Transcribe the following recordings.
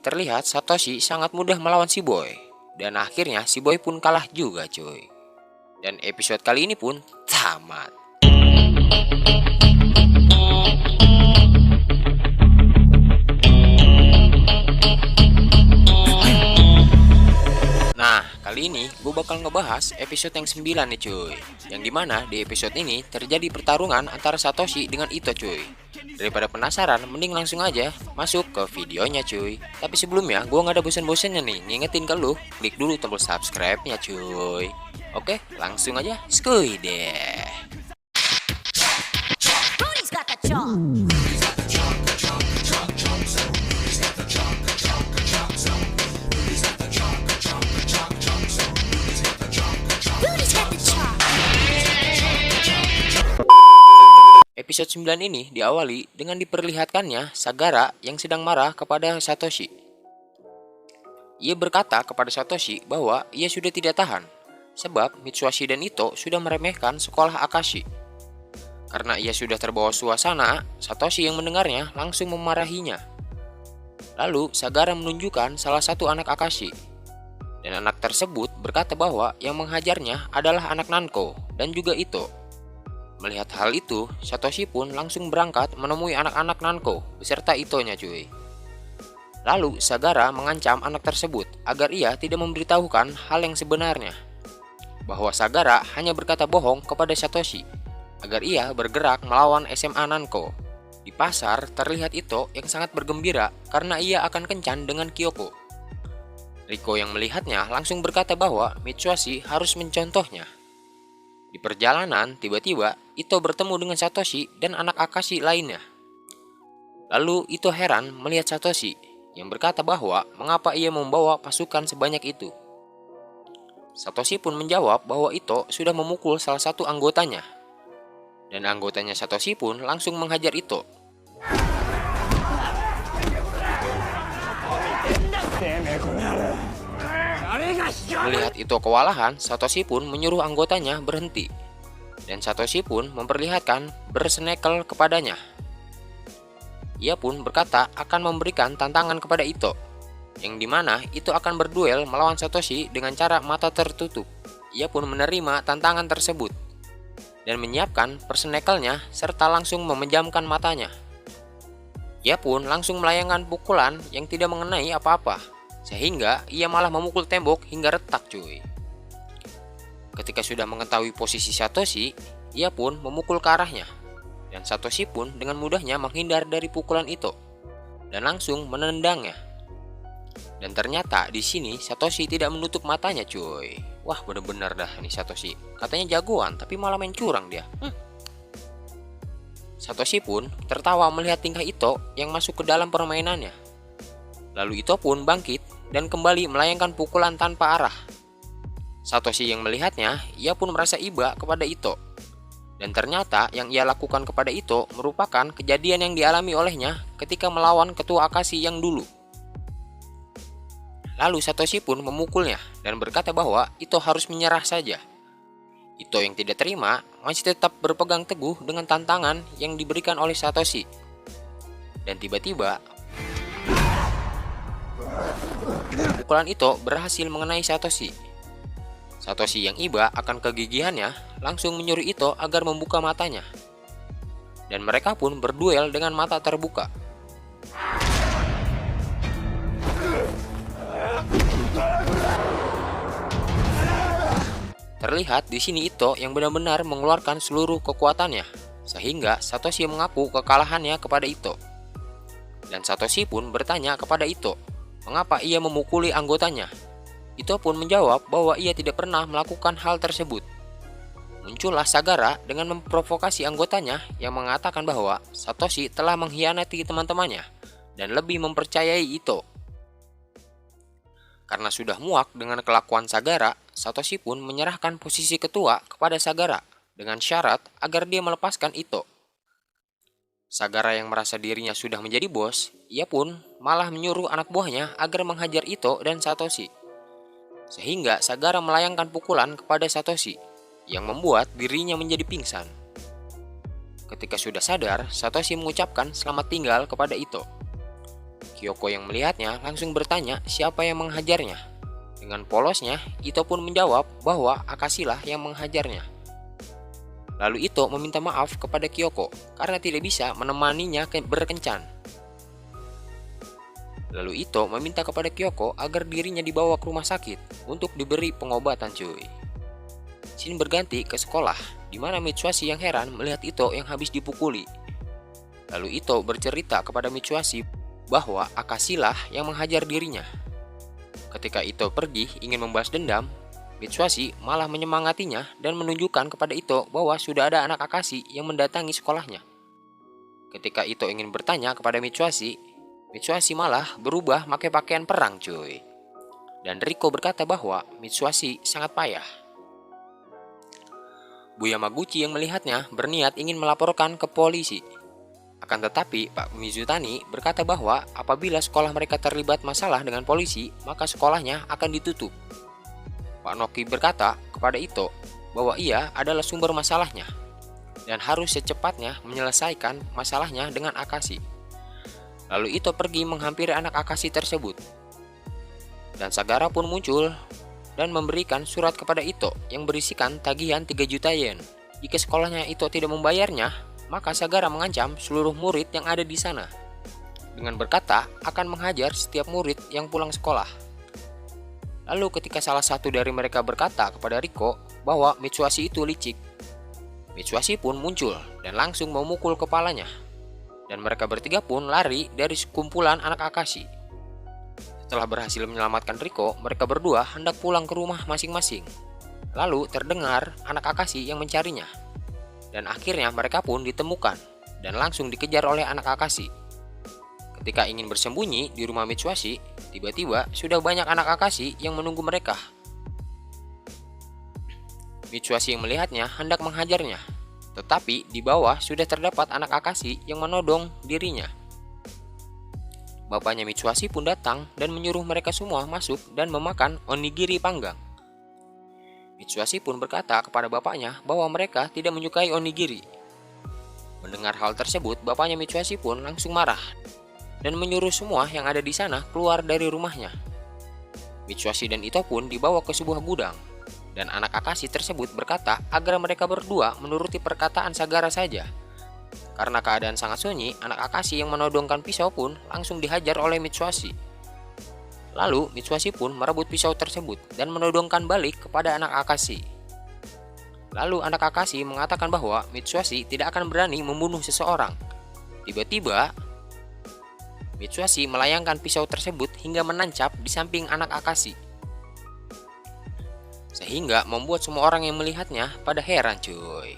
terlihat Satoshi sangat mudah melawan si Boy. Dan akhirnya si Boy pun kalah juga cuy. Dan episode kali ini pun tamat. Nah, kali ini gue bakal ngebahas episode yang 9 nih cuy. Yang dimana di episode ini terjadi pertarungan antara Satoshi dengan Ito cuy. Daripada penasaran, mending langsung aja masuk ke videonya cuy. Tapi sebelumnya, gue gak ada bosan-bosannya nih ngingetin ke lu, klik dulu tombol subscribe-nya cuy. Oke, langsung aja skuy deh. Episode 9 ini diawali dengan diperlihatkannya Sagara yang sedang marah kepada Satoshi. Ia berkata kepada Satoshi bahwa ia sudah tidak tahan, sebab Mitsuhashi dan Ito sudah meremehkan sekolah Akashi. Karena ia sudah terbawa suasana, Satoshi yang mendengarnya langsung memarahinya. Lalu Sagara menunjukkan salah satu anak Akashi. Dan anak tersebut berkata bahwa yang menghajarnya adalah anak Nanko dan juga Ito. Melihat hal itu, Satoshi pun langsung berangkat menemui anak-anak Nanko beserta Itonya cuy. Lalu Sagara mengancam anak tersebut agar ia tidak memberitahukan hal yang sebenarnya. Bahwa Sagara hanya berkata bohong kepada Satoshi agar ia bergerak melawan SMA Nanko. Di pasar terlihat Ito yang sangat bergembira karena ia akan kencan dengan Kyoko. Riko yang melihatnya langsung berkata bahwa Mitsuhashi harus mencontohnya. Di perjalanan, tiba-tiba Ito bertemu dengan Satoshi dan anak Akashi lainnya. Lalu Ito heran melihat Satoshi yang berkata bahwa mengapa ia membawa pasukan sebanyak itu. Satoshi pun menjawab bahwa Ito sudah memukul salah satu anggotanya. Dan anggotanya Satoshi pun langsung menghajar Ito. Melihat Ito kewalahan, Satoshi pun menyuruh anggotanya berhenti. Dan Satoshi pun memperlihatkan bersenekel kepadanya. Ia pun berkata akan memberikan tantangan kepada Ito, yang dimana Ito akan berduel melawan Satoshi dengan cara mata tertutup. Ia pun menerima tantangan tersebut dan menyiapkan persenekelnya serta langsung memejamkan matanya. Ia pun langsung melayangkan pukulan yang tidak mengenai apa-apa, sehingga ia malah memukul tembok hingga retak cuy. Ketika sudah mengetahui posisi Satoshi, ia pun memukul ke arahnya. Dan Satoshi pun dengan mudahnya menghindar dari pukulan Ito dan langsung menendangnya. Dan ternyata di sini Satoshi tidak menutup matanya cuy. Wah, bener-bener dah nih Satoshi. Katanya jagoan tapi malah main curang dia. Satoshi pun tertawa melihat tingkah Ito yang masuk ke dalam permainannya. Lalu Ito pun bangkit dan kembali melayangkan pukulan tanpa arah. Satoshi yang melihatnya, ia pun merasa iba kepada Ito. Dan ternyata yang ia lakukan kepada Ito merupakan kejadian yang dialami olehnya ketika melawan ketua Akashi yang dulu. Lalu Satoshi pun memukulnya dan berkata bahwa Ito harus menyerah saja. Ito yang tidak terima masih tetap berpegang teguh dengan tantangan yang diberikan oleh Satoshi. Dan tiba-tiba pukulan Ito berhasil mengenai Satoshi. Satoshi yang iba akan kegigihannya langsung menyuruh Ito agar membuka matanya. Dan mereka pun berduel dengan mata terbuka. Terlihat di sini Ito yang benar-benar mengeluarkan seluruh kekuatannya, sehingga Satoshi mengaku kekalahannya kepada Ito. Dan Satoshi pun bertanya kepada Ito, mengapa ia memukuli anggotanya. Ito pun menjawab bahwa ia tidak pernah melakukan hal tersebut. Muncullah Sagara dengan memprovokasi anggotanya yang mengatakan bahwa Satoshi telah mengkhianati teman-temannya dan lebih mempercayai Ito. Karena sudah muak dengan kelakuan Sagara, Satoshi pun menyerahkan posisi ketua kepada Sagara dengan syarat agar dia melepaskan Ito. Sagara yang merasa dirinya sudah menjadi bos, ia pun malah menyuruh anak buahnya agar menghajar Ito dan Satoshi. Sehingga Sagara melayangkan pukulan kepada Satoshi yang membuat dirinya menjadi pingsan. Ketika sudah sadar, Satoshi mengucapkan selamat tinggal kepada Ito. Kyoko yang melihatnya langsung bertanya siapa yang menghajarnya. Dengan polosnya, Ito pun menjawab bahwa Akashi lah yang menghajarnya. Lalu Ito meminta maaf kepada Kyoko karena tidak bisa menemaninya berkencan. Lalu Ito meminta kepada Kyoko agar dirinya dibawa ke rumah sakit untuk diberi pengobatan cuy. Scene berganti ke sekolah, di mana Mitsuhashi yang heran melihat Ito yang habis dipukuli. Lalu Ito bercerita kepada Mitsuhashi bahwa Akashi lah yang menghajar dirinya. Ketika Ito pergi ingin membalas dendam, Mitsuhashi malah menyemangatinya dan menunjukkan kepada Ito bahwa sudah ada anak Akashi yang mendatangi sekolahnya. Ketika Ito ingin bertanya kepada Mitsuhashi, Mitsuhashi malah berubah pakai pakaian perang cuy. Dan Riko berkata bahwa Mitsuhashi sangat payah. Bu Yamaguchi yang melihatnya berniat ingin melaporkan ke polisi. Akan tetapi Pak Mizutani berkata bahwa apabila sekolah mereka terlibat masalah dengan polisi, maka sekolahnya akan ditutup. Pak Noki berkata kepada Ito bahwa ia adalah sumber masalahnya dan harus secepatnya menyelesaikan masalahnya dengan Akashi. Lalu Ito pergi menghampiri anak Akashi tersebut. Dan Sagara pun muncul dan memberikan surat kepada Ito yang berisikan tagihan 3 juta yen. Jika sekolahnya Ito tidak membayarnya, maka Sagara mengancam seluruh murid yang ada di sana dengan berkata akan menghajar setiap murid yang pulang sekolah. Lalu ketika salah satu dari mereka berkata kepada Riko bahwa Mitsuhashi itu licik, Mitsuhashi pun muncul dan langsung memukul kepalanya. Dan mereka bertiga pun lari dari sekumpulan anak Akashi. Setelah berhasil menyelamatkan Riko, mereka berdua hendak pulang ke rumah masing-masing. Lalu terdengar anak Akashi yang mencarinya. Dan akhirnya mereka pun ditemukan dan langsung dikejar oleh anak Akashi. Ketika ingin bersembunyi di rumah Mitsuhashi, tiba-tiba sudah banyak anak Akashi yang menunggu mereka. Mitsuhashi yang melihatnya hendak menghajarnya. Tetapi di bawah sudah terdapat anak Akashi yang menodong dirinya. Bapaknya Mitsuhashi pun datang dan menyuruh mereka semua masuk dan memakan onigiri panggang. Mitsuhashi pun berkata kepada bapaknya bahwa mereka tidak menyukai onigiri. Mendengar hal tersebut, bapaknya Mitsuhashi pun langsung marah dan menyuruh semua yang ada di sana keluar dari rumahnya. Mitsuhashi dan Ito pun dibawa ke sebuah gudang. Dan anak Akashi tersebut berkata agar mereka berdua menuruti perkataan Sagara saja. Karena keadaan sangat sunyi, anak Akashi yang menodongkan pisau pun langsung dihajar oleh Mitsuhashi. Lalu Mitsuhashi pun merebut pisau tersebut dan menodongkan balik kepada anak Akashi. Lalu anak Akashi mengatakan bahwa Mitsuhashi tidak akan berani membunuh seseorang. Tiba-tiba Mitsuhashi melayangkan pisau tersebut hingga menancap di samping anak Akashi. Sehingga membuat semua orang yang melihatnya pada heran cuy.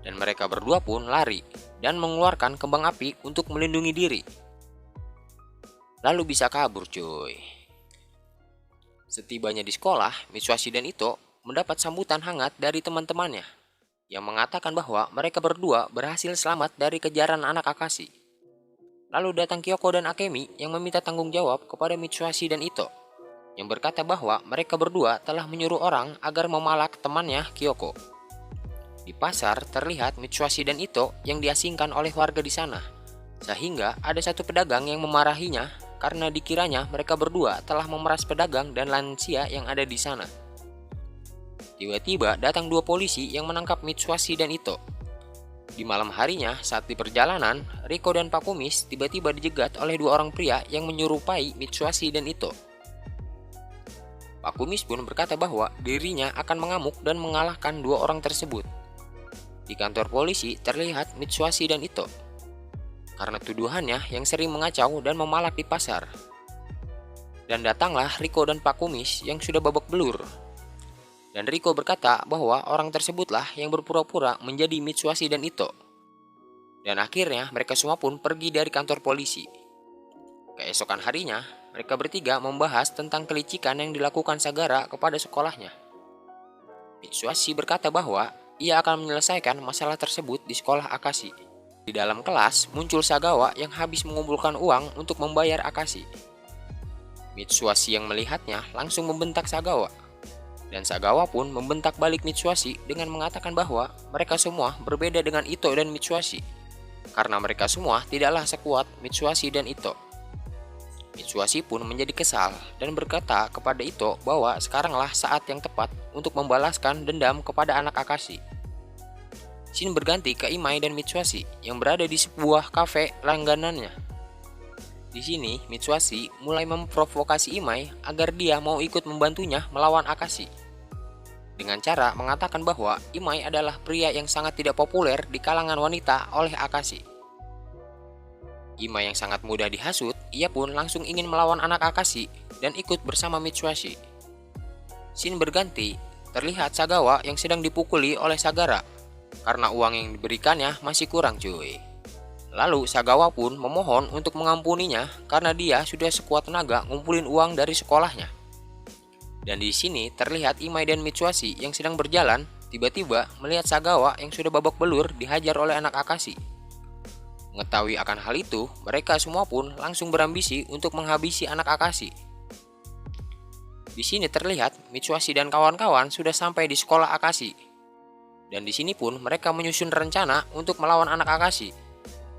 Dan mereka berdua pun lari dan mengeluarkan kembang api untuk melindungi diri. Lalu bisa kabur cuy. Setibanya di sekolah, Mitsuhashi dan Ito mendapat sambutan hangat dari teman-temannya yang mengatakan bahwa mereka berdua berhasil selamat dari kejaran anak Akashi. Lalu datang Kyoko dan Akemi yang meminta tanggung jawab kepada Mitsuhashi dan Ito, yang berkata bahwa mereka berdua telah menyuruh orang agar memalak temannya Kyoko. Di pasar terlihat Mitsuhashi dan Ito yang diasingkan oleh warga di sana, sehingga ada satu pedagang yang memarahinya karena dikiranya mereka berdua telah memeras pedagang dan lansia yang ada di sana. Tiba-tiba datang dua polisi yang menangkap Mitsuhashi dan Ito. Di malam harinya saat di perjalanan, Riko dan Pak Kumis tiba-tiba dijegat oleh dua orang pria yang menyerupai Mitsuhashi dan Ito. Pak Kumis pun berkata bahwa dirinya akan mengamuk dan mengalahkan dua orang tersebut. Di kantor polisi terlihat Mitsuhashi dan Ito karena tuduhannya yang sering mengacau dan memalak di pasar. Dan datanglah Riko dan Pak Kumis yang sudah babak belur. Dan Riko berkata bahwa orang tersebutlah yang berpura-pura menjadi Mitsuhashi dan Ito. Dan akhirnya mereka semua pun pergi dari kantor polisi. Keesokan harinya, mereka bertiga membahas tentang kelicikan yang dilakukan Sagara kepada sekolahnya. Mitsuhashi berkata bahwa ia akan menyelesaikan masalah tersebut di sekolah Akashi. Di dalam kelas muncul Sagawa yang habis mengumpulkan uang untuk membayar Akashi. Mitsuhashi yang melihatnya langsung membentak Sagawa. Dan Sagawa pun membentak balik Mitsuhashi dengan mengatakan bahwa mereka semua berbeda dengan Ito dan Mitsuhashi, karena mereka semua tidaklah sekuat Mitsuhashi dan Ito. Mitsuhashi pun menjadi kesal dan berkata kepada Ito bahwa sekaranglah saat yang tepat untuk membalaskan dendam kepada anak Akashi. Scene berganti ke Imai dan Mitsuhashi yang berada di sebuah kafe langganannya. Di sini, Mitsuhashi mulai memprovokasi Imai agar dia mau ikut membantunya melawan Akashi. Dengan cara mengatakan bahwa Imai adalah pria yang sangat tidak populer di kalangan wanita oleh Akashi. Imai yang sangat mudah dihasut, ia pun langsung ingin melawan anak Akashi dan ikut bersama Mitsuhashi. Scene berganti, terlihat Sagawa yang sedang dipukuli oleh Sagara karena uang yang diberikannya masih kurang cuy. Lalu Sagawa pun memohon untuk mengampuninya karena dia sudah sekuat tenaga ngumpulin uang dari sekolahnya. Dan di sini terlihat Imai dan Mitsuhashi yang sedang berjalan, tiba-tiba melihat Sagawa yang sudah babak belur dihajar oleh anak Akashi. Mengetahui akan hal itu, mereka semua pun langsung berambisi untuk menghabisi anak Akashi. Di sini terlihat Mitsuhashi dan kawan-kawan sudah sampai di sekolah Akashi. Dan di sini pun mereka menyusun rencana untuk melawan anak Akashi,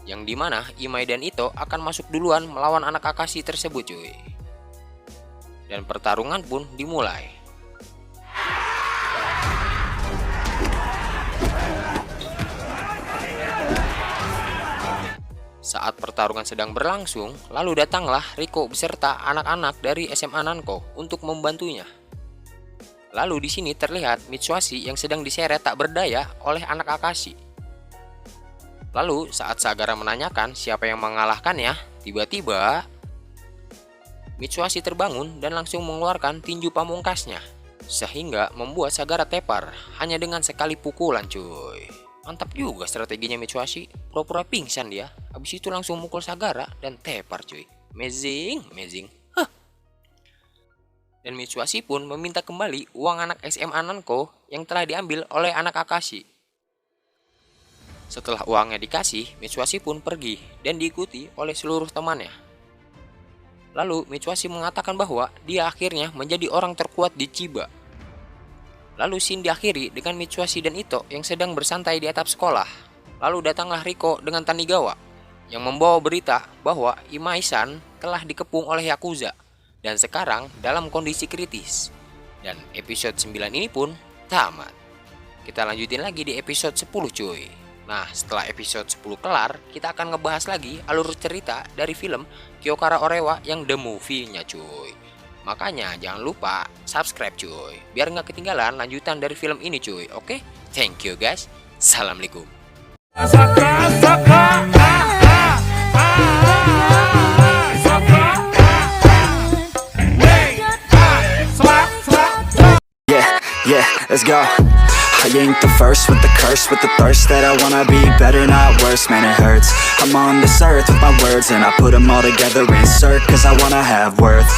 yang dimana Imai dan Ito akan masuk duluan melawan anak Akashi tersebut cuy. Dan pertarungan pun dimulai. Saat pertarungan sedang berlangsung, lalu datanglah Riko beserta anak-anak dari SMA Nanko untuk membantunya. Lalu di sini terlihat Mitsuhashi yang sedang diseret tak berdaya oleh anak Akashi. Lalu saat Sagara menanyakan siapa yang mengalahkannya, tiba-tiba Mitsuhashi terbangun dan langsung mengeluarkan tinju pamungkasnya, sehingga membuat Sagara tepar hanya dengan sekali pukulan cuy. Mantap juga strateginya Mitsuhashi, pura-pura pingsan dia, habis itu langsung mukul Sagara dan tepar cuy. Amazing. Dan Mitsuhashi pun meminta kembali uang anak SMA Nanko yang telah diambil oleh anak Akashi. Setelah uangnya dikasih, Mitsuhashi pun pergi dan diikuti oleh seluruh temannya. Lalu Mitsuhashi mengatakan bahwa dia akhirnya menjadi orang terkuat di Chiba. Lalu scene diakhiri dengan Mitsuhashi dan Ito yang sedang bersantai di atap sekolah. Lalu datanglah Riko dengan Tanigawa yang membawa berita bahwa Imai-san telah dikepung oleh Yakuza dan sekarang dalam kondisi kritis. Dan episode 9 ini pun tamat. Kita lanjutin lagi di episode 10 cuy. Nah, setelah episode 10 kelar, kita akan ngebahas lagi alur cerita dari film Kyokara Orewa yang The Movie-nya cuy. Makanya jangan lupa subscribe cuy, biar nggak ketinggalan lanjutan dari film ini cuy. Oke? Thank you guys. Assalamualaikum. Yeah, let's go. I ain't the first with the curse, with the thirst that I wanna be better, not worse, man it hurts. I'm on this earth with my words and I put them all together, insert, cause I wanna have worth.